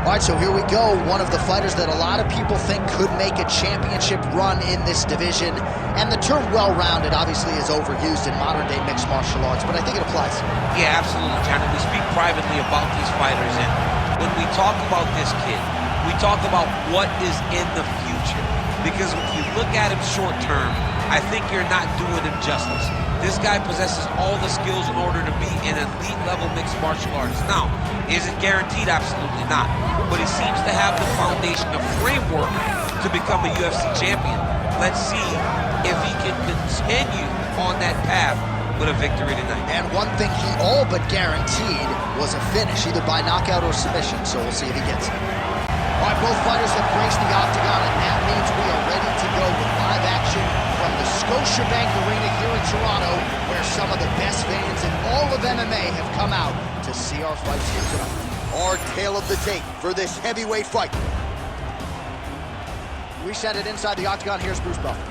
All right, so here we go. One of the fighters that a lot of people think could make a championship run in this division. And the term well-rounded obviously is overused in modern-day mixed martial arts, but I think it applies. Yeah, absolutely, John. We speak privately about these fighters, and when we talk about this kid, we talk about what is in the future. Because if you look at him short-term, I think you're not doing him justice. This guy possesses all the skills in order to be an elite-level mixed martial artist. Now, is it guaranteed? Absolutely not. But he seems to have the foundation, the framework to become a UFC champion. Let's see if he can continue on that path with a victory tonight. And one thing he all but guaranteed was a finish, either by knockout or submission, so we'll see if he gets it. All right, both fighters have graced the octagon, and that means we are ready to go with live action from the Scotiabank Arena here in Toronto, where some of the best fans in all of MMA have come out to see our fights here tonight. Our tale of the tape for this heavyweight fight. We send it inside the octagon. Here's Bruce Buffer.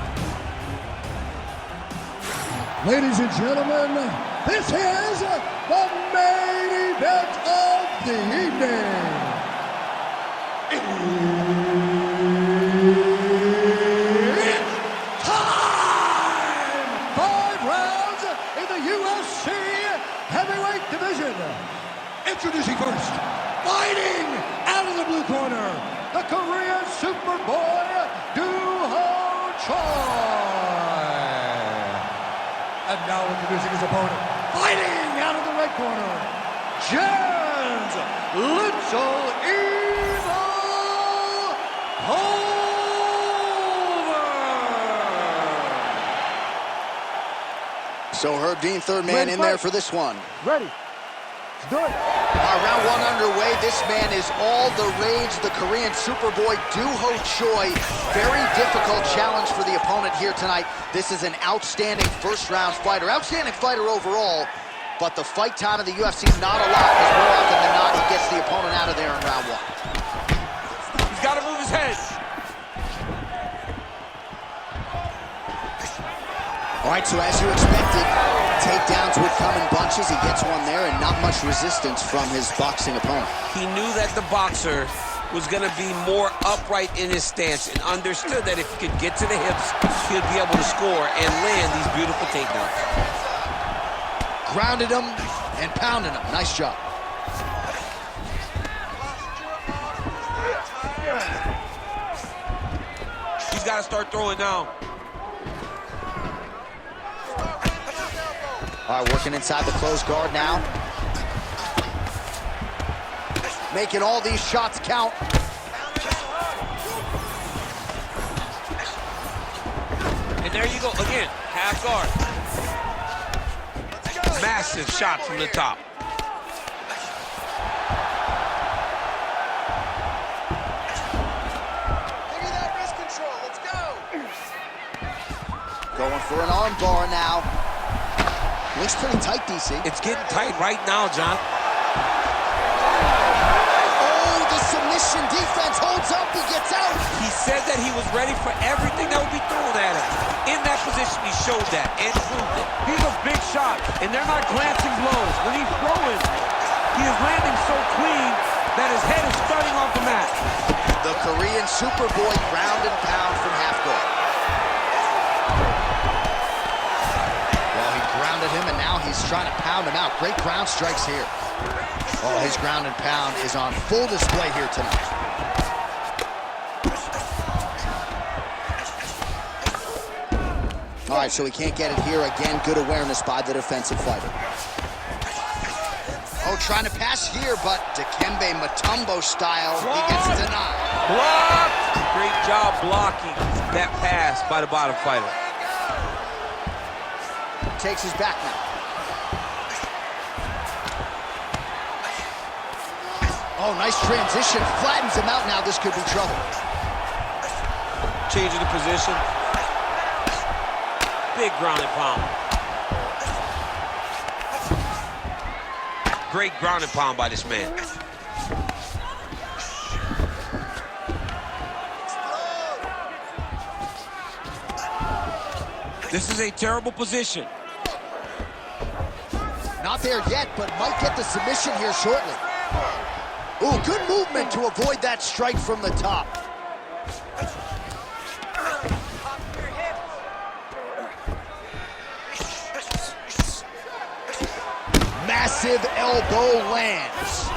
Ladies and gentlemen, this is the main event of the evening. It's time! 5 rounds in the UFC heavyweight division. Introducing first, fighting out of the blue corner, the Korean Superboy, Duho Choi. And now introducing his opponent, fighting out of the red corner, Jens Little Evil Holder. So Herb Dean, third man in there for this one. Ready. Let's do it. Round one underway. This man is all the rage, the Korean Superboy, Duho Choi. Very difficult challenge for the opponent here tonight. This is an outstanding first-round fighter. Outstanding fighter overall, but the fight time of the UFC is not a lot, because more often than not, he gets the opponent out of there in round one. He's got to move his head. All right, so as you expected, takedowns would come in bunches. He gets one there, and not much resistance from his boxing opponent. He knew that the boxer was going to be more upright in his stance and understood that if he could get to the hips, he'd be able to score and land these beautiful takedowns. Grounded him and pounded him. Nice job. He's got to start throwing now. All right, working inside the closed guard now. Making all these shots count. And there you go, again, half guard. Massive shot from the top. Give me that wrist control, let's go. Going for an arm bar now. Looks pretty tight, DC. It's getting tight right now, John. Oh, the submission defense holds up. He gets out. He said that he was ready for everything that would be thrown at him. In that position, he showed that and proved it. He's a big shot, and they're not glancing blows. When he's throwing, he is landing so clean that his head is starting off the mat. The Korean Superboy ground and pound from half guard. Grounded him, and now he's trying to pound him out. Great ground strikes here. Oh, his ground and pound is on full display here tonight. All right, so he can't get it here. Again, good awareness by the defensive fighter. Oh, trying to pass here, but Dikembe Mutombo style, he gets denied. Blocked! Great job blocking that pass by the bottom fighter. Takes his back now. Oh, nice transition. Flattens him out now. This could be trouble. Changing the position. Big ground and pound. Great ground and pound by this man. This is a terrible position. Not there yet, but might get the submission here shortly. Ooh, good movement to avoid that strike from the top. Massive elbow lands.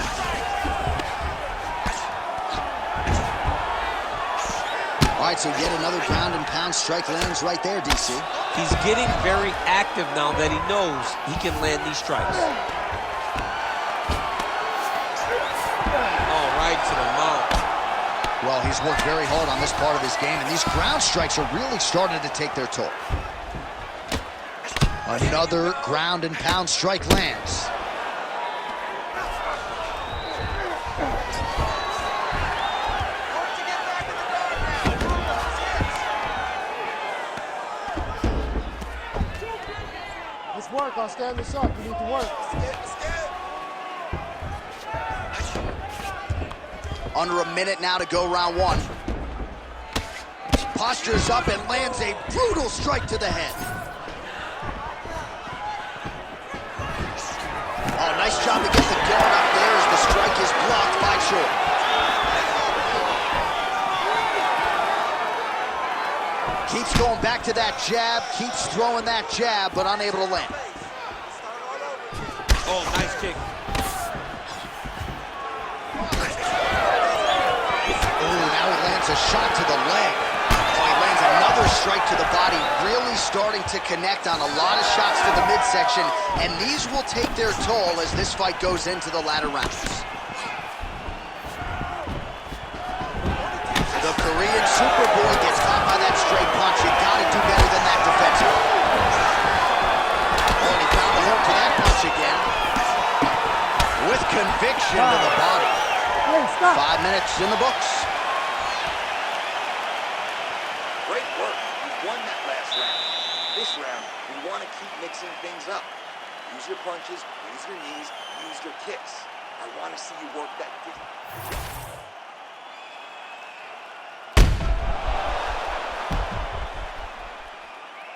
All right, so yet another ground and pound strike lands right there, DC. He's getting very active now that he knows he can land these strikes. Oh, right to the mouth. Well, he's worked very hard on this part of his game, and these ground strikes are really starting to take their toll. Another ground and pound strike lands. Let's work. I'll stand this up. You need to work. Under a minute now to go, round one. Postures up and lands a brutal strike to the head. Oh, nice job to get the guard up there as the strike is blocked by Short. Keeps going back to that jab, keeps throwing that jab, but unable to land. Oh, nice kick. Oh, now he lands a shot to the leg. Oh, he lands another strike to the body, really starting to connect on a lot of shots to the midsection, and these will take their toll as this fight goes into the latter rounds. The Korean Superboy gets caught by that straight punch. You gotta do better than that defensively. Oh, and he found the hook to that punch again. With conviction to the body. 5 minutes in the books. Great work. You won that last round. This round, we want to keep mixing things up. Use your punches, use your knees, use your kicks. I want to see you work that kick.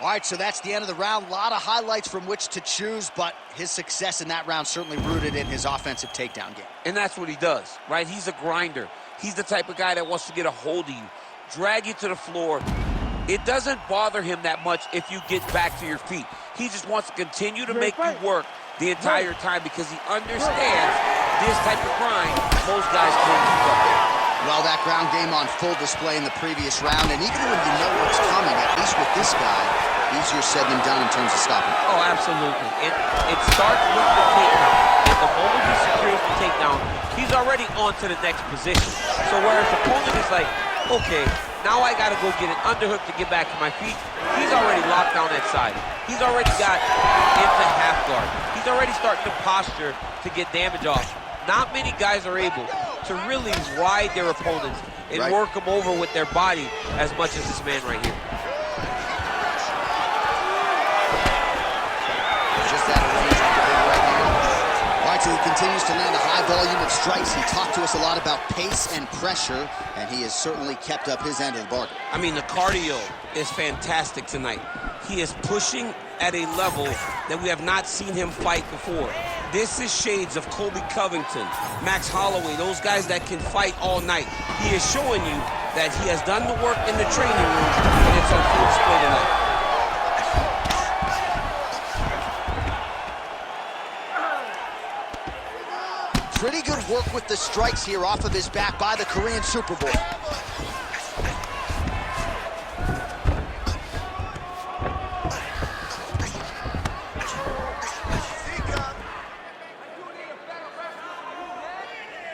All right, so that's the end of the round. A lot of highlights from which to choose, but his success in that round certainly rooted in his offensive takedown game. And that's what he does, right? He's a grinder. He's the type of guy that wants to get a hold of you, drag you to the floor. It doesn't bother him that much if you get back to your feet. He just wants to continue to make you work the entire time because he understands this type of grind most guys can't keep up. Well, that ground game on full display in the previous round, and even when you know what's coming, at least with this guy, easier said than done in terms of stopping. Oh, absolutely. It starts with the takedown. And the moment he secures the takedown, he's already on to the next position. So where his opponent is like, okay, now I got to go get an underhook to get back to my feet, he's already locked down that side. He's already got into half guard. He's already starting to posture to get damage off. Not many guys are able to really ride their opponents and work them over with their body as much as this man right here. Just out of range on the big right hand. All right, so he continues to land a high volume of strikes. He talked to us a lot about pace and pressure, and he has certainly kept up his end of the bargain. I mean, the cardio is fantastic tonight. He is pushing at a level that we have not seen him fight before. This is shades of Colby Covington, Max Holloway, those guys that can fight all night. He is showing you that he has done the work in the training room, and it's on full display tonight. Pretty good work with the strikes here off of his back by the Korean Superboy.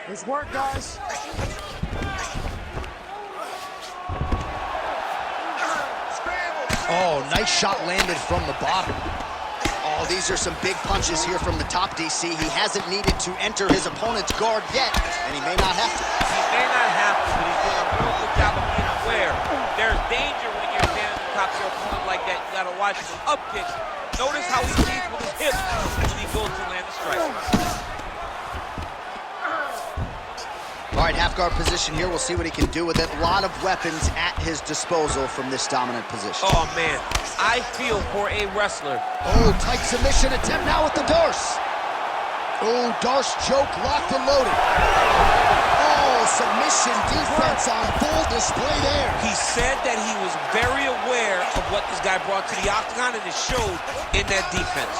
Nice work, guys. Oh, nice shot landed from the bottom. Oh, these are some big punches here from the top, DC. He hasn't needed to enter his opponent's guard yet, and he may not have to. He may not have to, but he's doing a real good job of being aware. There's danger when you're standing on top of your opponent like that. You gotta watch his up kicks. Notice how he leads with his hips when he goes to land the strike. All right, half guard position here. We'll see what he can do with it. A lot of weapons at his disposal from this dominant position. Oh, man. I feel for a wrestler. Oh, tight submission attempt now with the Darce. Oh, Darce choke locked and loaded. submission defense on full display there. He said that he was very aware of what this guy brought to the octagon, and it showed in that defense.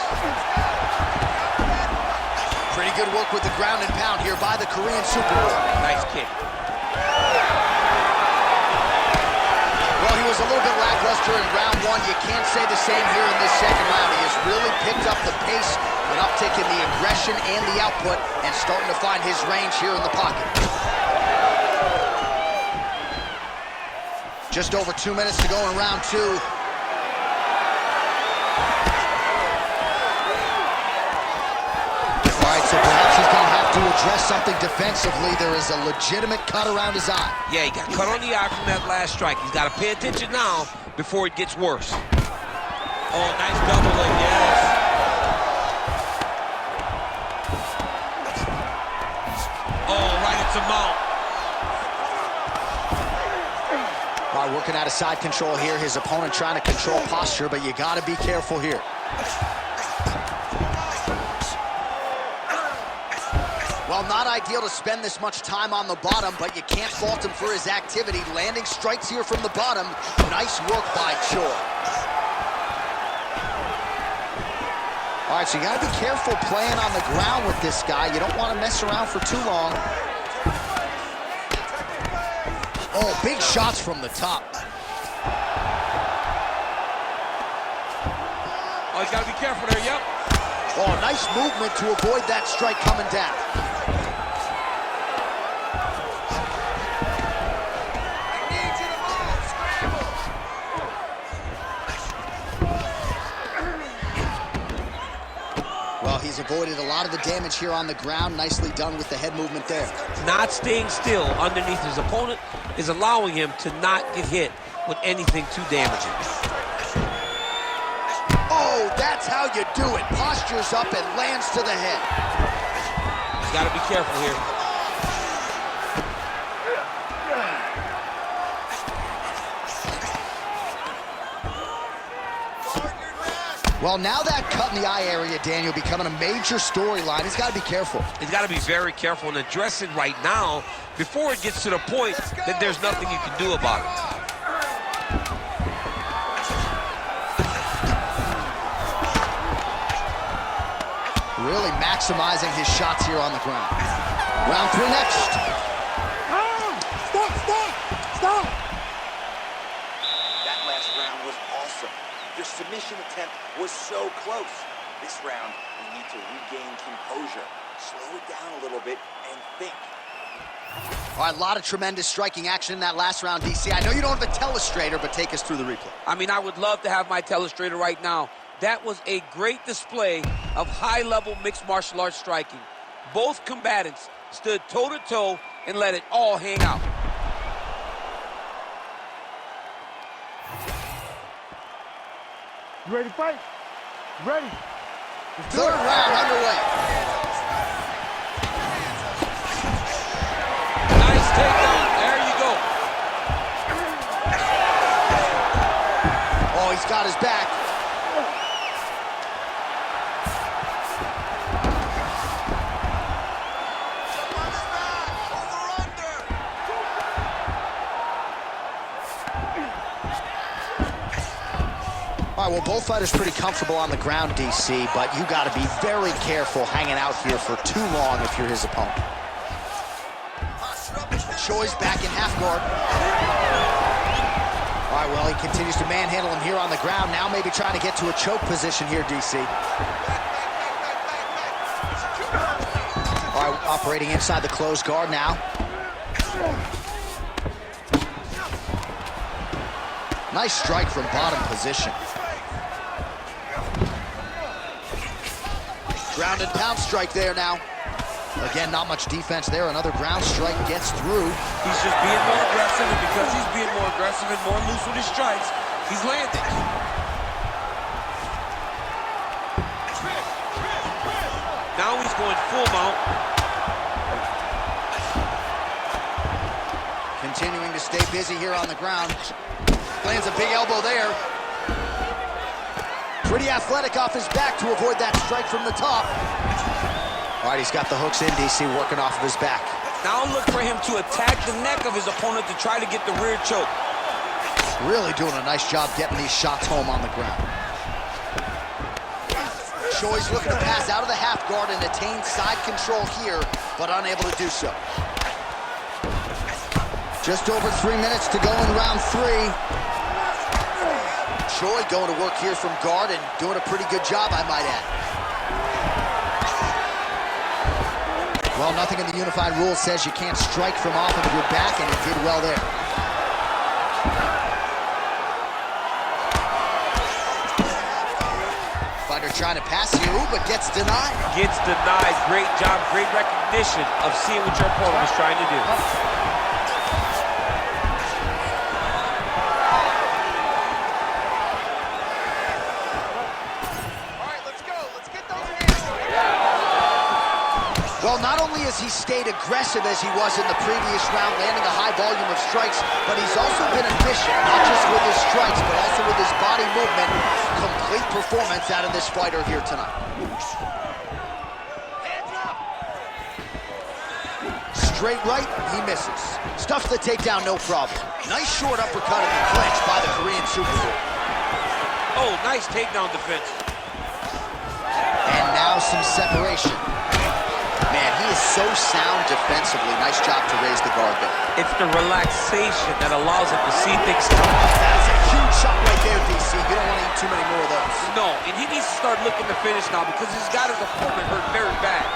Pretty good work with the ground and pound here by the Korean Superboy. Nice kick. Well, he was a little bit lackluster in round one. You can't say the same here in this second round. He has really picked up the pace, an uptick in the aggression and the output, and starting to find his range here in the pocket. Just over 2 minutes to go in round two. All right, so perhaps he's going to have to address something defensively. There is a legitimate cut around his eye. Yeah, he got cut on the eye from that last strike. He's got to pay attention now before it gets worse. Oh, nice double leg, yes. Oh, right into mount. All right, working out of side control here. His opponent trying to control posture, but you got to be careful here. Well, not ideal to spend this much time on the bottom, but you can't fault him for his activity. Landing strikes here from the bottom. Nice work by Choi. All right, so you got to be careful playing on the ground with this guy. You don't want to mess around for too long. Oh, big shots from the top. Oh, he's got to be careful there, yep. Oh, nice movement to avoid that strike coming down. Well, he's avoided a lot of the damage here on the ground. Nicely done with the head movement there. Not staying still underneath his opponent is allowing him to not get hit with anything too damaging. Oh, that's how you do it. Postures up and lands to the head. He's got to be careful here. Well, now that cut in the eye area, Daniel, becoming a major storyline. He's got to be careful. He's got to be very careful and address it right now before it gets to the point that there's nothing you can do about it. Really maximizing his shots here on the ground. Round three next. Stop! That last round was awesome. Your submission attempt was so close. This round, you need to regain composure. Slow it down a little bit and think. All right, a lot of tremendous striking action in that last round, DC. I know you don't have a telestrator, but take us through the replay. I mean, I would love to have my telestrator right now. That was a great display of high-level mixed martial arts striking. Both combatants stood toe-to-toe and let it all hang out. You ready to fight? Ready. Third round underway. Nice takedown. There you go. Oh, he's got his back. All right, well, both fighters pretty comfortable on the ground, DC, but you got to be very careful hanging out here for too long if you're his opponent. Choi's back in half guard. All right, well, he continues to manhandle him here on the ground. Now maybe trying to get to a choke position here, DC. All right, operating inside the closed guard now. Nice strike from bottom position. Ground and pound strike there now. Again, not much defense there. Another ground strike gets through. He's just being more aggressive, and because he's being more aggressive and more loose with his strikes, he's landing. Now he's going full mount. Continuing to stay busy here on the ground. Lands a big elbow there. Pretty athletic off his back to avoid that strike from the top. All right, he's got the hooks in, DC, working off of his back. Now look for him to attack the neck of his opponent to try to get the rear choke. Really doing a nice job getting these shots home on the ground. Choi's looking to pass out of the half guard and attain side control here, but unable to do so. Just over 3 minutes to go in round 3. Choi going to work here from guard and doing a pretty good job, I might add. Well, nothing in the unified rules says you can't strike from off of your back, and he did well there. Fighter trying to pass you, but gets denied. Gets denied. Great job, great recognition of seeing what your opponent was trying to do. Well, not only has he stayed aggressive as he was in the previous round, landing a high volume of strikes, but he's also been efficient, not just with his strikes, but also with his body movement. Complete performance out of this fighter here tonight. Straight right, he misses. Stuffs the takedown, no problem. Nice short uppercut in the clinch by the Korean superstar. Oh, nice takedown defense. And now some separation. Man, he is so sound defensively. Nice job to raise the guard there. It's the relaxation that allows him to see things coming. That's a huge shot right there, DC. You don't want to eat too many more of those. No, and he needs to start looking to finish now because he's got his opponent hurt very bad.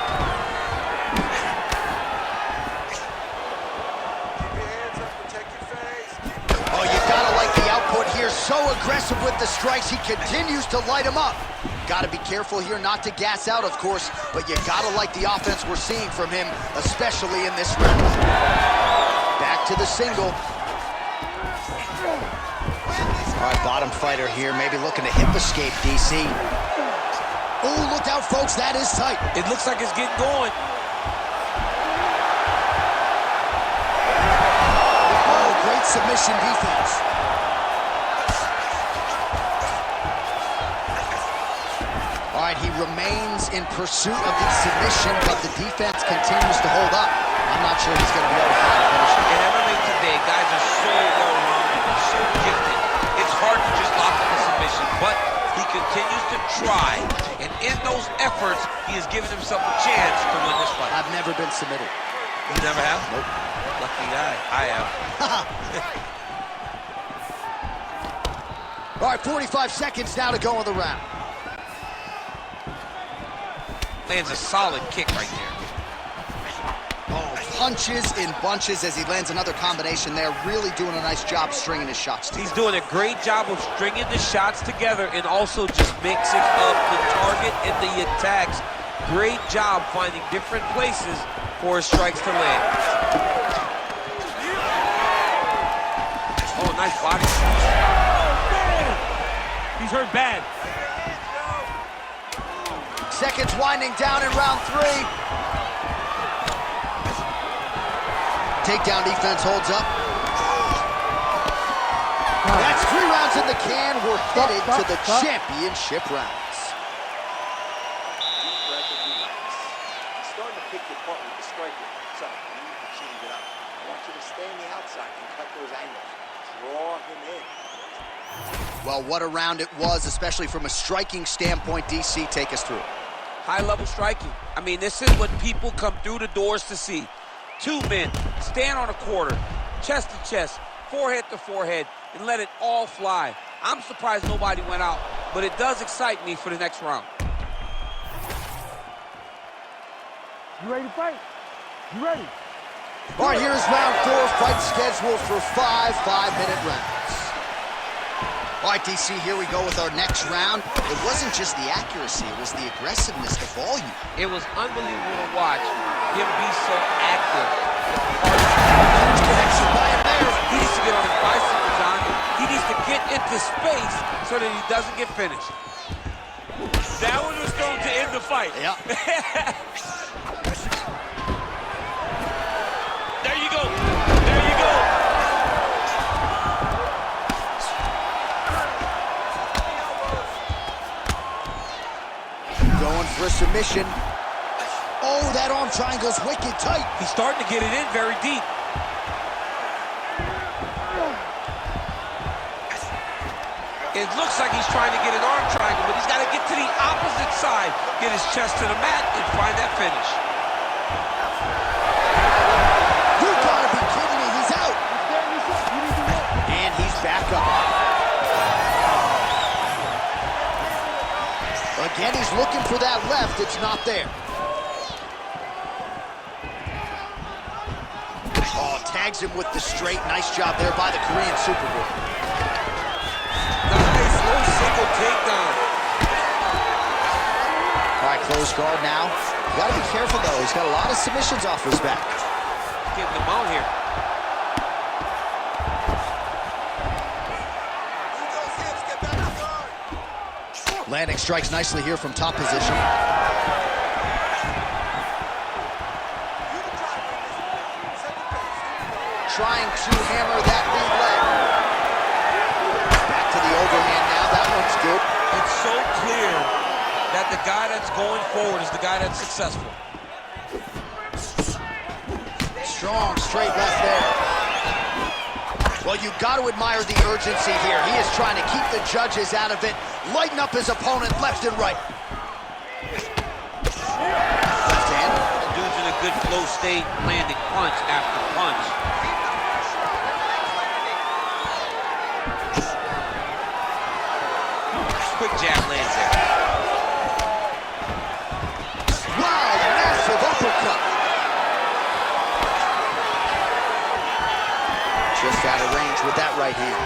Keep your hands up, protect your face. Oh, you gotta like the output here. So aggressive with the strikes. He continues to light him up. Gotta be careful here not to gas out, of course, but you gotta like the offense we're seeing from him, especially in this round. Back to the single. All right, bottom fighter here, maybe looking to hip escape, DC. Oh, look out, folks, that is tight. It looks like it's getting going. Oh, great submission defense. All right, he remains in pursuit of the submission, but the defense continues to hold up. I'm not sure he's going to be able to find a finish. In MMA today, guys are so well-rounded, so gifted. It's hard to just lock up a submission, but he continues to try, and in those efforts, he has given himself a chance to win this fight. I've never been submitted. You never have? Nope. Lucky guy. I have. All right, 45 seconds now to go in the round. Lands a solid kick right there. Oh, punches in bunches as he lands another combination there. Really doing a nice job stringing his shots together. He's doing a great job of stringing the shots together and also just mixing up the target and the attacks. Great job finding different places for his strikes to land. Oh, nice body. He's hurt bad. Seconds winding down in round 3. Takedown defense holds up. That's 3 rounds in the can. We're headed to the championship rounds. Deep breath and relax. He's starting to pick your part with the striking. So you need to change it up. I want you to stay on the outside and cut those angles. Draw him in. Well, what a round it was, especially from a striking standpoint. DC, take us through it. High-level striking. I mean, this is what people come through the doors to see. 2 men, stand on a quarter, chest to chest, forehead to forehead, and let it all fly. I'm surprised nobody went out, but it does excite me for the next round. You ready to fight? You ready? All right, here's round 4. Fight scheduled for 5 5-minute rounds. All right, DC, here we go with our next round. It wasn't just the accuracy, it was the aggressiveness, the volume. It was unbelievable to watch him be so active. Connection by him there. He needs to get on his bicycle, John. He needs to get into space so that he doesn't get finished. That one was thrown to end the fight. Yeah. There you go. There you go. Going for a submission. Oh, that arm triangle's wicked tight. He's starting to get it in very deep. It looks like he's trying to get an arm triangle, but he's got to get to the opposite side, get his chest to the mat, and find that finish. You gotta be kidding me, he's out. And he's back up. Again, he's looking for that left, it's not there. Oh, tags him with the straight. Nice job there by the Korean Superboy. Nice low single takedown. All right, close guard now. You gotta be careful though. He's got a lot of submissions off his back. Getting them out here. Landing strikes nicely here from top position. Trying to hammer that lead leg. Back to the overhand now. That one's good. It's so clear that the guy that's going forward is the guy that's successful. Strong straight left there. Well, you got to admire the urgency here. He is trying to keep the judges out of it, lighten up his opponent left and right. Left hand. The dude's in a good flow state, landing punch after punch. Quick jab lands there. Wow, massive uppercut. Just out of range with that right hand.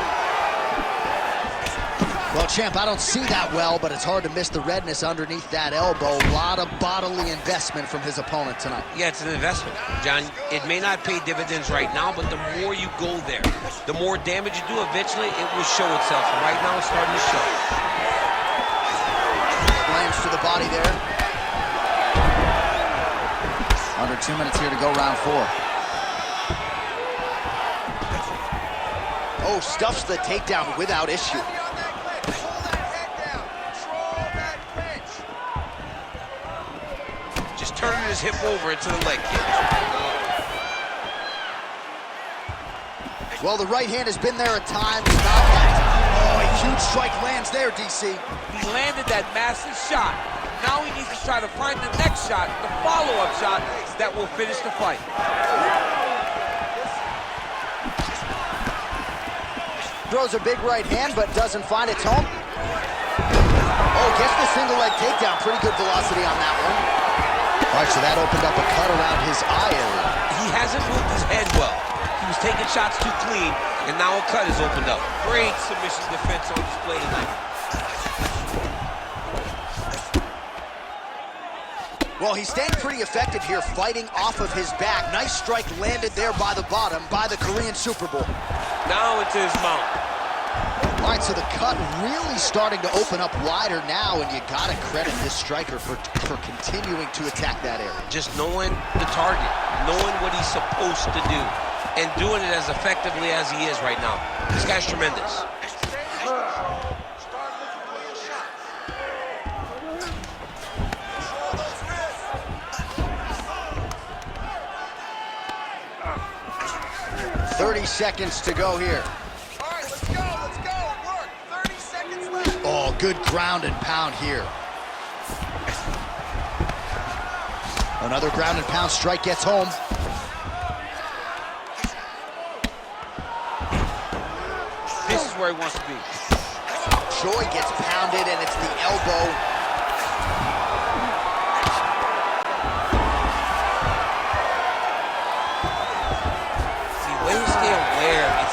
Well, champ, I don't see that well, but it's hard to miss the redness underneath that elbow. A lot of bodily investment from his opponent tonight. Yeah, it's an investment, John. It may not pay dividends right now, but the more you go there, the more damage you do, eventually it will show itself. And right now it's starting to show. Lands to the body there. Under 2 minutes here to go, round 4. Oh, stuffs the takedown without issue. Just turning his hip over into the leg kick. Well, the right hand has been there at times. Not that. Oh, a huge strike lands there, DC. He landed that massive shot. Now he needs to try to find the next shot, the follow-up shot that will finish the fight. Throws a big right hand, but doesn't find its home. Oh, gets the single leg takedown. Pretty good velocity on that one. All right, so that opened up a cut around his eye area. He hasn't moved his head well. He was taking shots too clean, and now a cut is opened up. Great submission defense on display tonight. Well, he's staying pretty effective here, fighting off of his back. Nice strike landed there by the bottom by the Korean Superboy. Now into his mount. All right, so the cut really starting to open up wider now, and you gotta credit this striker for continuing to attack that area. Just knowing the target, knowing what he's supposed to do, and doing it as effectively as he is right now. This guy's tremendous. 30 seconds to go here. All right, let's go. Work. 30 seconds left. Oh, good ground and pound here. Another ground and pound strike gets home. This is where he wants to be. Choi gets pounded, and it's the elbow.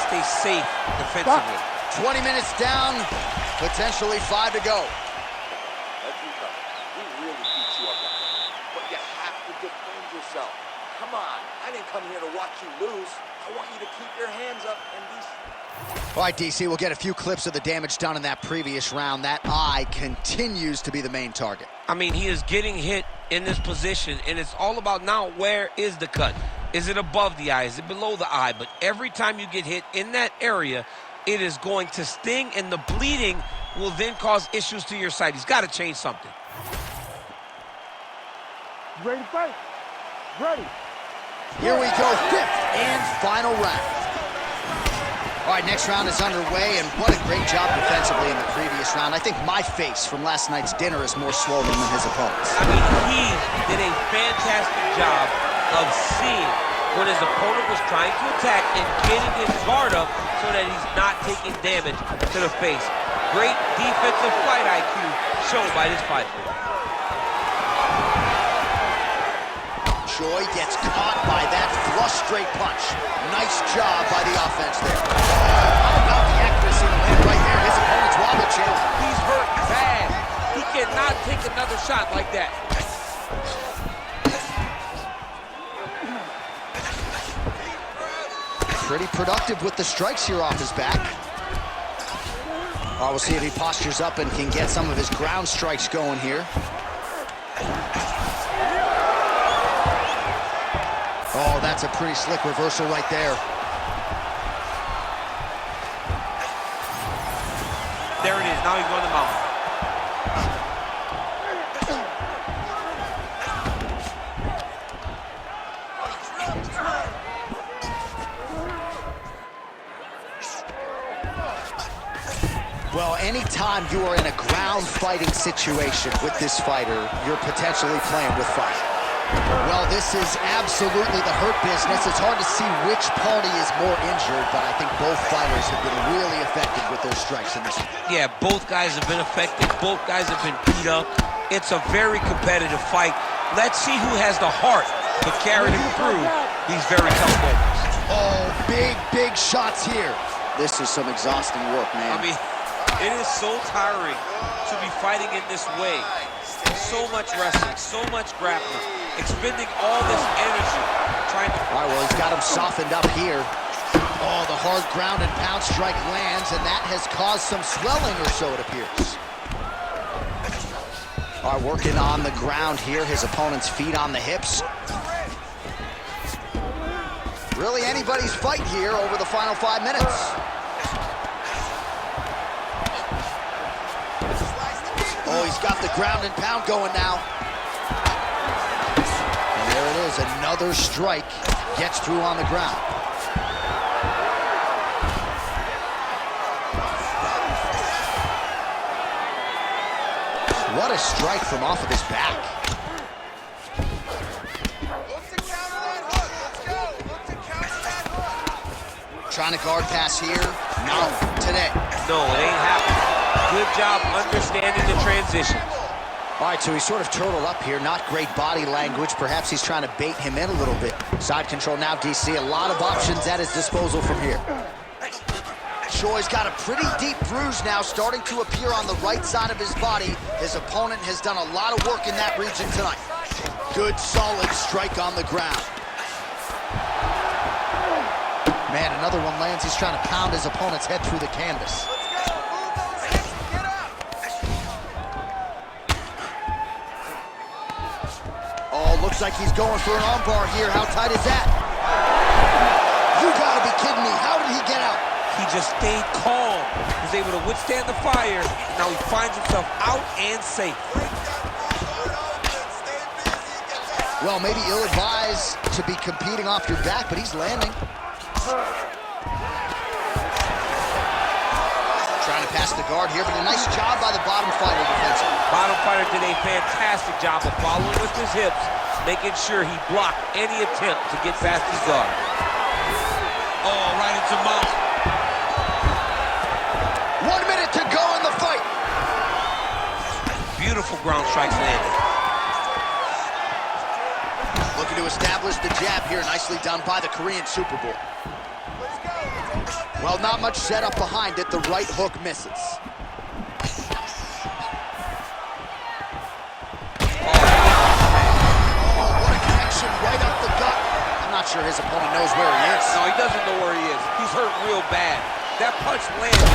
Stay safe defensively. 20 minutes down, potentially 5 to go. Let's recover. We really beat you up, but you have to defend yourself. Come on, I didn't come here to watch you lose. I want you to keep your hands up and be... All right, DC, we'll get a few clips of the damage done in that previous round. That eye continues to be the main target. I mean, he is getting hit in this position, and it's all about now, where is the cut? Is it above the eye? Is it below the eye? But every time you get hit in that area, it is going to sting, and the bleeding will then cause issues to your side. He's got to change something. You ready to fight? Ready. Here we go, fifth and final round. All right, next round is underway, and what a great job defensively in the previous round. I think my face from last night's dinner is more swollen than his opponent's. I mean, he did a fantastic job of seeing when his opponent was trying to attack and getting his guard up so that he's not taking damage to the face. Great defensive fight IQ shown by this fighter. Choi gets caught by that flush straight punch. Nice job by the offense there. How about the accuracy to land right there? His opponent's wobble channel. He's hurt bad. He cannot take another shot like that. Pretty productive with the strikes here off his back. We'll see if he postures up and can get some of his ground strikes going here. Oh, that's a pretty slick reversal right there. There it is. Now he's on the mountain. Well, anytime you are in a ground fighting situation with this fighter, you're potentially playing with fire. Well, this is absolutely the hurt business. It's hard to see which party is more injured, but I think both fighters have been really effective with their strikes in this one. Yeah, both guys have been affected. Both guys have been beat up. It's a very competitive fight. Let's see who has the heart to carry them through these very tough moments. Oh, big shots here. This is some exhausting work, man. I mean, it is so tiring to be fighting in this way. So much wrestling, so much grappling, expending all this energy trying to... All right, well, he's got him softened up here. Oh, the hard ground and pound strike lands, and that has caused some swelling or so, it appears. All right, working on the ground here, his opponent's feet on the hips. Really anybody's fight here over the final 5 minutes. Oh, he's got the ground and pound going now. And there it is, another strike gets through on the ground. What a strike from off of his back. Look to counter that hook. Let's go. Look to counter that hook. Trying to guard pass here. No, today. No, it ain't happening. Good job understanding the transition. All right, so he's sort of turtled up here. Not great body language. Perhaps he's trying to bait him in a little bit. Side control now, DC. A lot of options at his disposal from here. Choi's got a pretty deep bruise now starting to appear on the right side of his body. His opponent has done a lot of work in that region tonight. Good, solid strike on the ground. Man, another one lands. He's trying to pound his opponent's head through the canvas. Looks like he's going for an armbar here. How tight is that? You gotta be kidding me. How did he get out? He just stayed calm. Was able to withstand the fire. Now he finds himself out and safe. Well, maybe ill-advised to be competing off your back, but he's landing. Trying to pass the guard here, but a nice job by the bottom fighter defensively. Bottom fighter did a fantastic job of following with his hips, making sure he blocked any attempt to get past his guard. Oh, right into mount. 1 minute to go in the fight. Beautiful ground strikes landed. Looking to establish the jab here. Nicely done by the Korean Super Bowl. Well, not much setup behind it. The right hook misses. Oh, what a connection right up the gut. I'm not sure his opponent knows where he is. No, he doesn't know where he is. He's hurt real bad. That punch landed.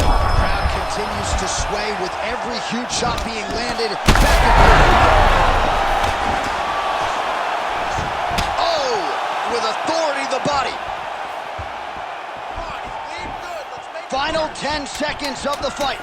Crowd continues to sway with every huge shot being landed. Back and forth. Oh, with authority the body. Final 10 seconds of the fight.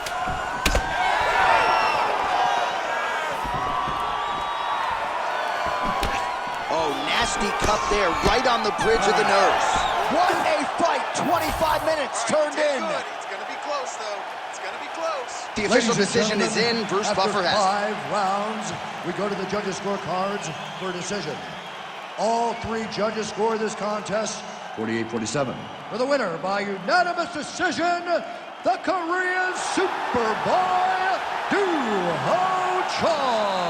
nasty cut there, right on the bridge of the nose. What a fight! 25 minutes turned in. Good. It's going to be close, though. It's going to be close. The official decision is in. Bruce Buffer has it. 5 rounds, we go to the judges' scorecards for a decision. All 3 judges score this contest 48-47. For the winner by unanimous decision, the Korean Superboy, Doo-Ho Choi.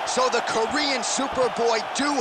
So the Korean Superboy Doo-Ho